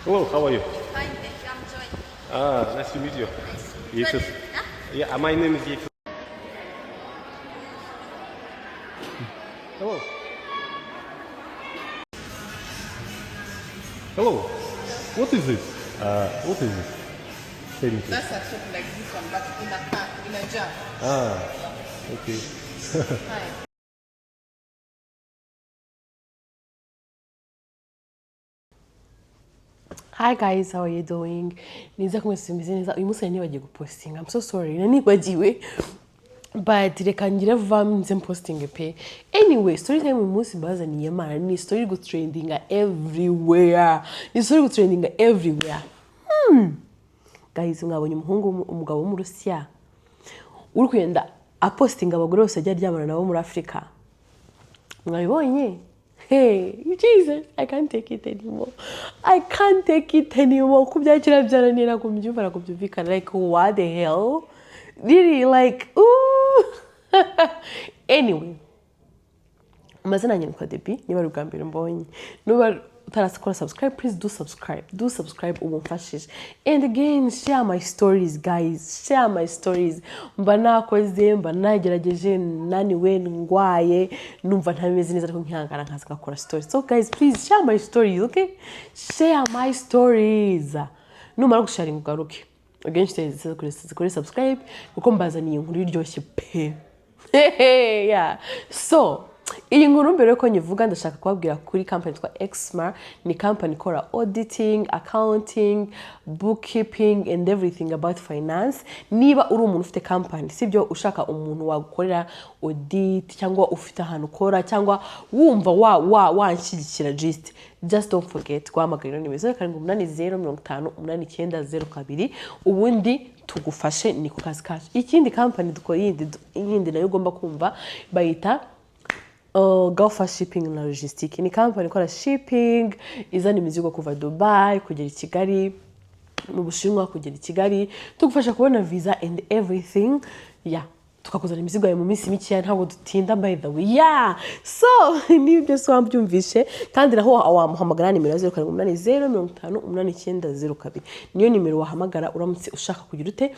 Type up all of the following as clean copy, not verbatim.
Hello, how are you? Fine, thank you. I'm Joy. Nice to meet you. Nice. Jesus. Yeah, my name is Jesus. Hello. Hello. What is this? What is this? That's a shape like this one, but in a pack, in a jar. Okay. Hi. Hi guys, how are you doing? Niza kumwese meze neza. Uyu munsi nibagiye gupostinga. I'm so sorry. Nanibagiwe. But reka ngire vuba nze posting pe. Anyway, story time uyu munsi bazaniye mana ni story go trending everywhere. Ni story go trending everywhere. Guys, mwabonye umugabo w'umurusiya uri kugenda apostinga abagore bose ajya aryamana nabo muri Afrika. Mwabibonye? Hey, Jesus, I can't take it anymore. I can't take it anymore. Kubyakira byaranira kumbyumva kubyumvikana like what the hell? Really like ooh. Anyway. Amazina yanjye ni Debbie, niba ari ubwa mbere mbonye. Nuba utarakora subscribe, please do subscribe. Do subscribe umufashije. And again, share my stories, guys. Share my stories. Mba nakoze, mba nagerageje, naniwe, ndwaye, numva ntameze neza ariko nkihangana nkaza gakora stories. So guys, please share my stories, okay? Share my stories. Numara gusharinga ugaruke. Again, kuri subscribe kuko mbazaniye inkuru iryoshye pe. Yeah. So, iyi nkuru mbere yuko nyivuga ndashaka kubabwira kuri company twa Xmar. Ni company ikora auditing, accounting, bookkeeping and everything about finance. Niba uri umuntu ufite company, sibyo ushaka umuntu wagukorera audit cyangwa ufite ahantu ukora cyangwa wumva wanshyigikira just don't forget guhamagarira nimero 0780508902 ubundi tugufashe ni ku kazi kacu. Ikindi company dukora yindi nayo ugomba kumva bayita Gulf Shipping na Logistic. Ni company ikora shipping, izana imizigo kuva Dubai kugera i Kigali, mu Bushinwa kugera i Kigali, tugufasha kubona visa and everything. Yeah, tukakuzana imizigo yawe mu minsi mike ntabwo dutinda by the way. Yeah. So, nibyo so wambyumvishe kandi naho wamuhamagara nimero 0780508902. Niyo nimero wahamagara uramutse ushaka kugira ute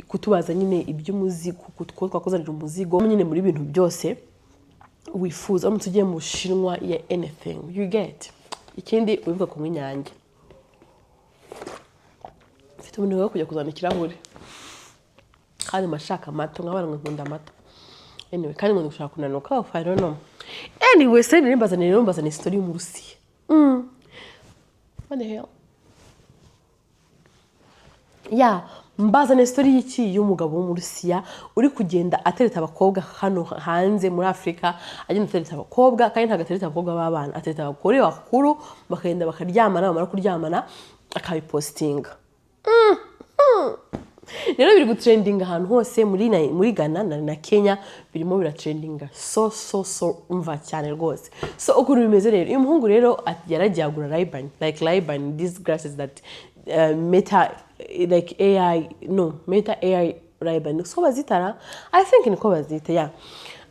kutubaza nyine iby'umuzigo twakuzanira umuzigo nyine muri bintu byose wifuza uramutse ugiye mu Bushinwa ya anything you get. Ikindi wibuka kunywa inyange. Mfite umuntu wo kujya kuzana ikirahure kandi mashaka amata nk'abana nkunda amata. Anyway, kandi ngo ndashaka kunanuka I don't know. Anyway, se mbazana story y'umurusiya. What the hell? Yeah, mbazana story y'iki y'umugabo w'umurusiya uri kugenda atereta abakobwa hano hanze muri Afrika, agenda atereta abakobwa kandi ntagatereta abakobwa b'abana, atereta abakore bakuru bakagenda bakaryamana, bamara kuryamana akabipostinga. Rero biri gutrendinga ahantu hose muri Ghana na Kenya, birimo biratrendinga so umva cyane rwose. So ukuntu bimeze rero uyu muhungu rero yaragiye agura Ray-Ban, these glasses that Meta AI Ray-Ban so bazitara, I think niko bazita. Yeah,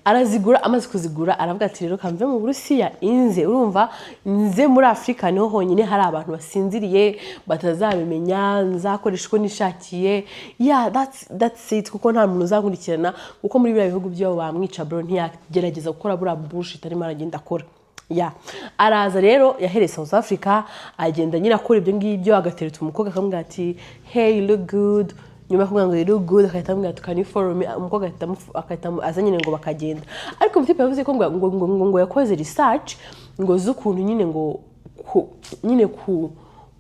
arazigura, amaze kuzigura aravuga ati rero kamve mu Burusiya inze urumva nze muri Afrika niho honyine hari abantu basinziriye batazabimenya, nzakoresha uko nishakiye. Yeah, that's it kuko nta muntu uzakurikirana kuko muri biriya bihugu byo bamwica bro ntiyagerageza gukora bura bullshit arimo aragenda akora. Yeah, araza rero yahereye South Africa agenda nyine akora ibyo ngibyo agatereta umukobwa akamubwira ati hey you look good, nyuma kuvuga ngo you look good akahita amubwira ati can you follow me, umukobwa akahita azanyine ngo bakagenda. Ariko mutipe yavuze ko ngo yakoze research ngo z'ukuntu nyine ngo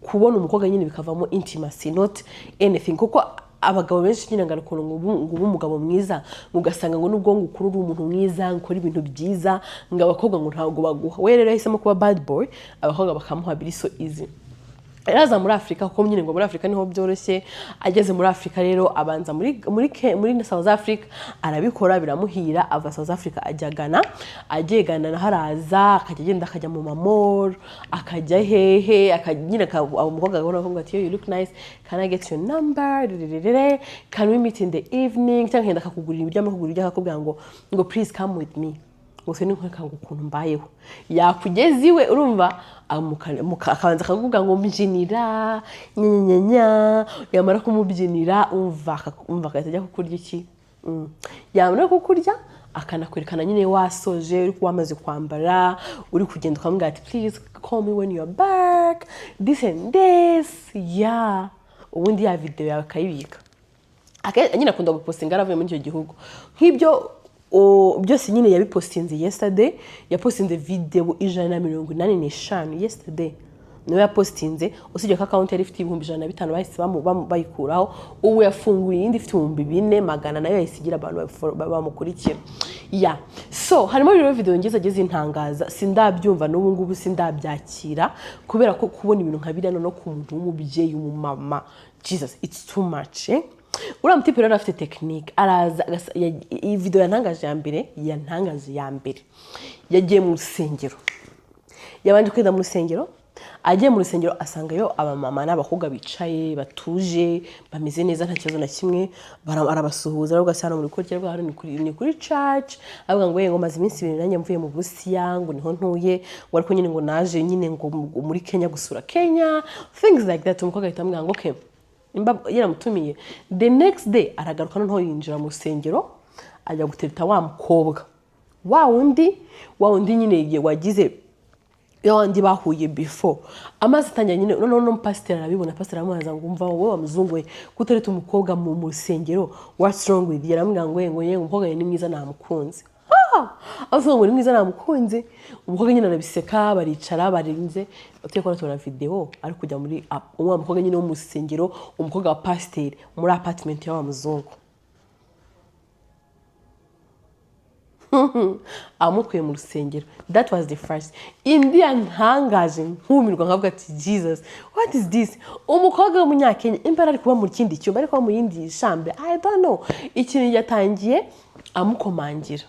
kubona umukobwa nyine bikavamo intimacy not anything kuko abagabo benshi nyine ngana ukuntu ngo umugabo mwiza ugasanga ngo nubwo ngukuru uri umuntu mwiza ngukora ibintu byiza ngo abakobwa ngo ntago baguha. We rero yahisemo kuba bad boy, abakobwa bakamuha biri so easy. Araza muri Afrika kuko nyine ngo muri Afrika niho byoroshye. Ageze muri Afrika rero abanza muri South Africa arabikora biramuhira, ava South Africa ajya Ghana, agiye Ghana na haraza akagenda akajya mu mamor akajya hehe akanyine umukobwa agahora ati you look nice, can I get your number, can we meet in the evening, cyangwa akakugurira ibiryo amakugurira akakubwira ngo please come with me. ngo se nkwereka ngo ukuntu mbayeho yakugeza iwe urumva akabanza akavuga ngo mbyinira nyanya yamara kumubyinira umva akajya kukurya iki yamara kukurya akanakwerekana nyine wasoje uri wamaze kwambara uri kugenda ukamubwira ati please call me when you are back this and this yeah ubundi ya video yawe akayibika nyine akunda gupostinga aravuye muri icyo gihugu nk'ibyo byose nyine yabipostinze yesterday yapostinze video 185 yesterday niwe yapostinze usibye ko account yari ifite 105 bahise bayikuraho ubu yafunguye indi ifite 4400 nayo yasigira abantu bamukurikira yeah so harimo rero video ngeze intangaza sindabyumva n'ubu ngubu sindabyakira kubera ko kubona ibintu nka biriya no ku muntu w'umubyeyi umumama Jesus it's too much uriya mutipe rero afite technique araza iyi video yantangaje ya mbere yagiye mu rusengero yabanje kwenda mu rusengero agiye mu rusengero asangayo abamama n'abakobwa bicaye batuje bameze neza nta kibazo na kimwe arabasuhuza rero gasana muri korya rwa hano ni kuri church avuga ngo ngo maze iminsi 2 nanjye mvuye mu Burusiya ngo niho ntuye ngo ariko nyine ngo naje nyine ngo muri Kenya gusura Kenya things like that umukobwa ahita amubwira ngo okay yaramutumiye the next day aragaruka noneho yinjira mu rusengero ajya gutereta wa mukobwa wa wundi nyine wagize yandi bahuye before amaze tangira nyine no pastor arabibona pastor aramuhaza ngo umva wowe wamuzunguye kutereta umukobwa mu rusengero what's wrong with you aramubwira ngo umukobwa ni mwiza namukunze avuga ngo ni mwiza namukunze umukobwa nyine arabiseka baricara barinze uteko tubona video ari kujya muri uwo mukobwa nyine wo mu rusengero umukobwa wa pastor muri apartment ya wa muzungu amukuye mu rusengero that was the first Indian ntangaje nkumirwa nkavuga ati Jesus what is this umukobwa w'umunyakenya imbara ari kuba mu kindi cyumba ari kuba mu yindi shambe I don't know ikintu yatangiye amukomangira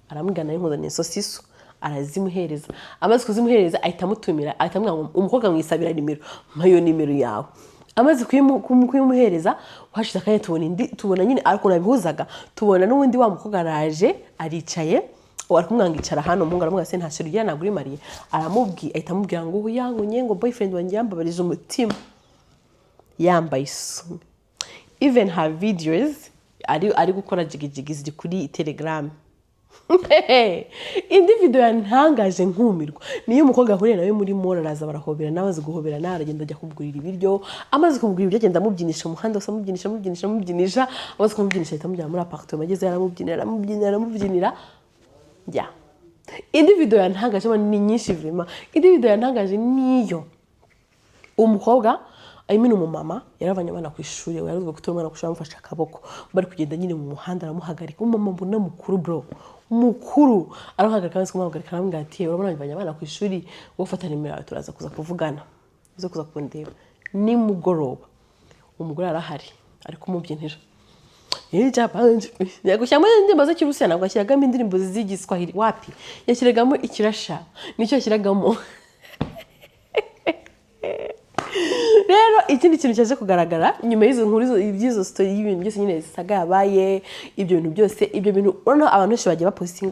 aramugana y'inkozanye sosiso arazimuhereza amaze kuzimuhereza ahita amutumira ahita amubwira ngo umukobwa mwisabira nimero mpayo nimero yawe amaze kumuhereza washize akanya tubona nyine ariko nabihuzaga tubona n'ubundi wa mukobwa araje aricaye wari kumwangicara hano umuhungu aramubwira se nta sheri yana guri Mariya aramubwiye ahita amubwira ngo yangunye ngo boyfriend wanjye yambabarije umutima yambaye isume even her videos ari gukora jigijigi ziri kuri Telegram indi video yantangaje nkumirwa niyo umukobwa ahuriye nawe muri mall araza barahobera nawe azi guhobera nawe aragenda ajya kubwirira ibiryo amaze kubwira ibiryo agenda amubyinisha umuhanda wose amubyinisha amaze kumubyinisha ahita amujyana muri apartment ageze aramubyinira ya indi video yantangaje ni nyinshi vrema indi video yantangaje niyo umukobwa umumama yaravanye abana ku ishuri yaruzwe gutora umwana kushaka amufasha akaboko bari kugenda nyine mu muhanda aramuhagarika umumama mbona mukuru bro mukuru aramuhagarika kandi kumuhagarika aramubwira ati urabona bavanye abana ku ishuri wofata nimero yawe turaza kuza kuvugana uzo kuza kundeba ni mugoroba umugore arahari ari kumubyinira Japanje yagushyamo indirimbo zo kirusiya nabwo ashyiragamo indirimbo z'igiswahili wapi yashyiragamo ikirasha nicyo yashyiragamo rero ikindi kintu cyaje kugaragara nyuma y'izo nkuru y'izo story y'ibintu byose nyine zisaga yabaye ibyo bintu byose ibyo bintu urano abantu benshi bagiye baposting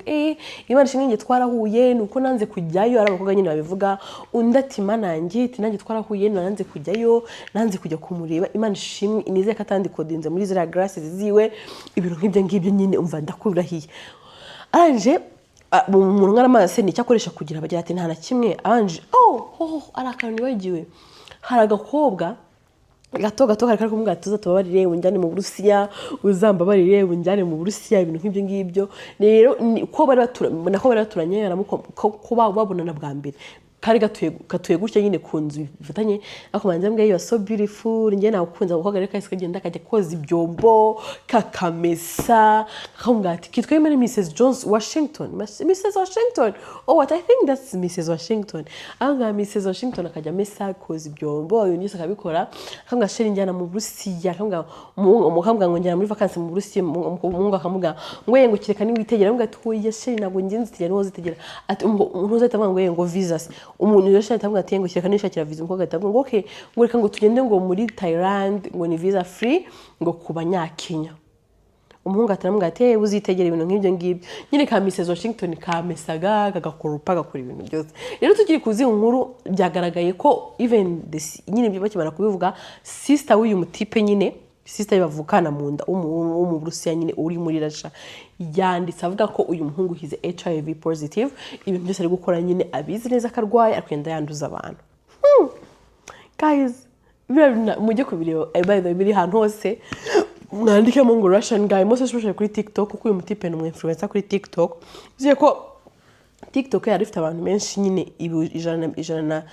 imana shinge twarahuye nuko nanze kujyayo ari abakobwa nyine babivuga undatima nanjye ati nanjye twarahuye nanze kujyayo nanze kujya kumureba imana shimwe inize katandi kodinze muri zira grasses ziwe ibintu nk'ibyo nyine umva ndakurahiye anje umuntu ngaramaze ni cyakoresha kugira bagira ati nta na kimwe anje arakantu bagiwe hari agakobwa gato kari kumubwira tuza tubabarire unjyane mu Burusiya uzambabarire unjyane mu Burusiya ibintu nk'ibyo ngibyo rero ko bari baturanye ko babonana bwa mbere kari gatuye gutya nyine kunzu bifatanye akomanze mbwe you so beautiful ngiye nakunze gukogara reka kagenda kajya koza ibyombo kakamesa kamugati kitwe muri Mrs Jones Washington Mrs Washington what I think that's Mrs Washington anga Mrs Washington akajya mesa koza ibyombo yonyine akabikora kamga sheri njyana mu Burusiya kamga umukambwa ngo njyana muri vacances mu Burusiya umungu akamuga ngo kireka ni witegera mbwa tuye sheri nabwo ngenzi tijya no zitegera ati umuntu uzahita ngo visas umuntu yose atamwe ati ngo kireka nishakira visa umukobwa atamwe ngo okay ngo reka ngo tugende ngo muri Thailand ngo ni visa free ngo kuba nyakenya umuhungu ataramubwira ati uzitegera ibintu nk'ibyo ngibyo nyine ka Mrs Washington kamesaga kagakurupa gakora ibintu byose rero tukiri kuzi inkuru byagaragaye ko even nyine byo bakimara kubivuga sister w'uyu mutipe nyine sister bavukana mu nda umurusiya nyine uri muri Russia yanditse avuga ko uyu muhungu hize HIV positive ibintu byose ari gukora nyine abizi neza akarwaye akwenda yanduza abantu guys mujye kubireba by the way biri hantu hose mwandikemo ngo Russian guy most especially kuri TikTok kuko uyu mutipe ni influencer kuri TikTok uziye ko TikTok yari ifite abantu benshi nyine ijana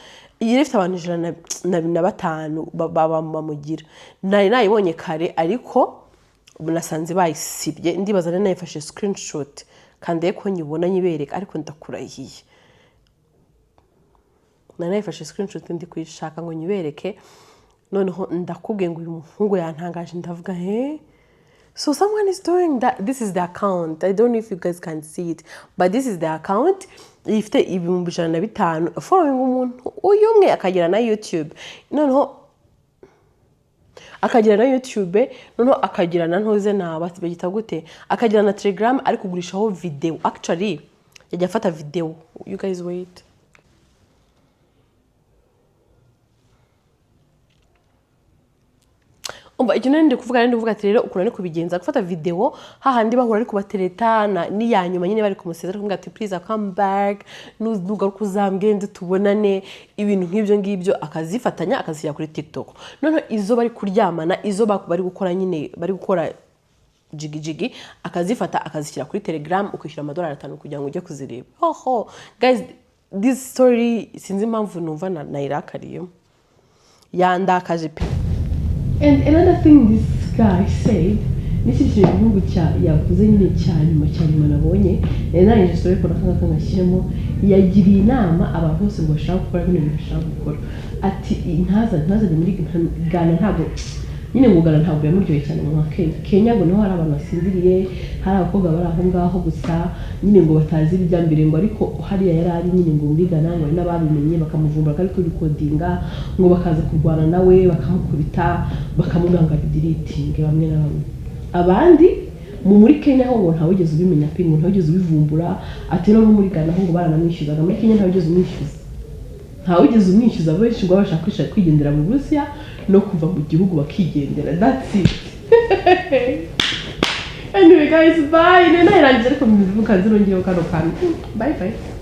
ifite abantu 105 bamugira nayibonye kare ariko nasanze bayisibye ndibaza nane nayifashe screenshot kandi ko nyibona nyibereka ariko ndakurahiye nayifashe screenshot ndi kwishaka ngo nyibereke noneho ndakubwiye ngo uyu muhungu yantangaje ndavuga so someone is doing that. This is the account. I don't know if you guys can see it, but this is the account. Ifite ibihumbi 105 following umuntu uyu umwe akagira na YouTube noneho akagira na YouTube noneho akagira na ntoze na batibegita gute akagira na Telegram ari kugurishaho video actually yajya afata video you guys wait umva icyo nende kuvuga ati rero ukuntu ari kubigenza gufata video hahandi bahura ari kubateretana ni yanyuma nyine bari kumusezera kumwe ati please come back nugaruka uzambwende tubonane ibintu nk'ibyo ngibyo akazifatanya akazishyira kuri TikTok none izo bari kuryamana izo bari gukora nyine bari gukora jigi akazifata akazishyira kuri Telegram ukishyura $5 kugira ngo ujye kuzireba guys this story sinzi impamvu numva nayirakariye yandakaje pe. And another thing this guy said, niki kintu yavuze nyine cyane nabonye nanje story ko nakanga ngashyiremo yagiriye inama abantu bose ngo bashaka gukora bino bintu bashaka gukora ati ntaza muri Ghana ntabwo nyine ngo Ghana ntabwo yamuryoye cyane mu Kenya ngo niho hari abantu basinziriye hari abakobwa bari aho ngaho gusa nyine ngo batazi ibya mbere ngo ariko hariya yari ari nyine ngo muri Ghana ngo n'ababimenye bakamuvumbura kandi kuri recordinga ngo bakaza kurwana nawe bakamukubita bakamuganga deleting bamwe na bamwe abandi muri Kenya ho ngo ntawigeze ubimenya pe ngo ntawigeze ubivumbura ati no muri Ghana ho ngo baranamwishyuzaga muri Kenya ntawigeze umwishyuza benshi ngo bashaka kwigendera mu Burusiya no kuva mu gihugu bakigendera that's it. Anyway guys bye nena irangiye ariko mbivuga nzirongera kano kantu bye bye.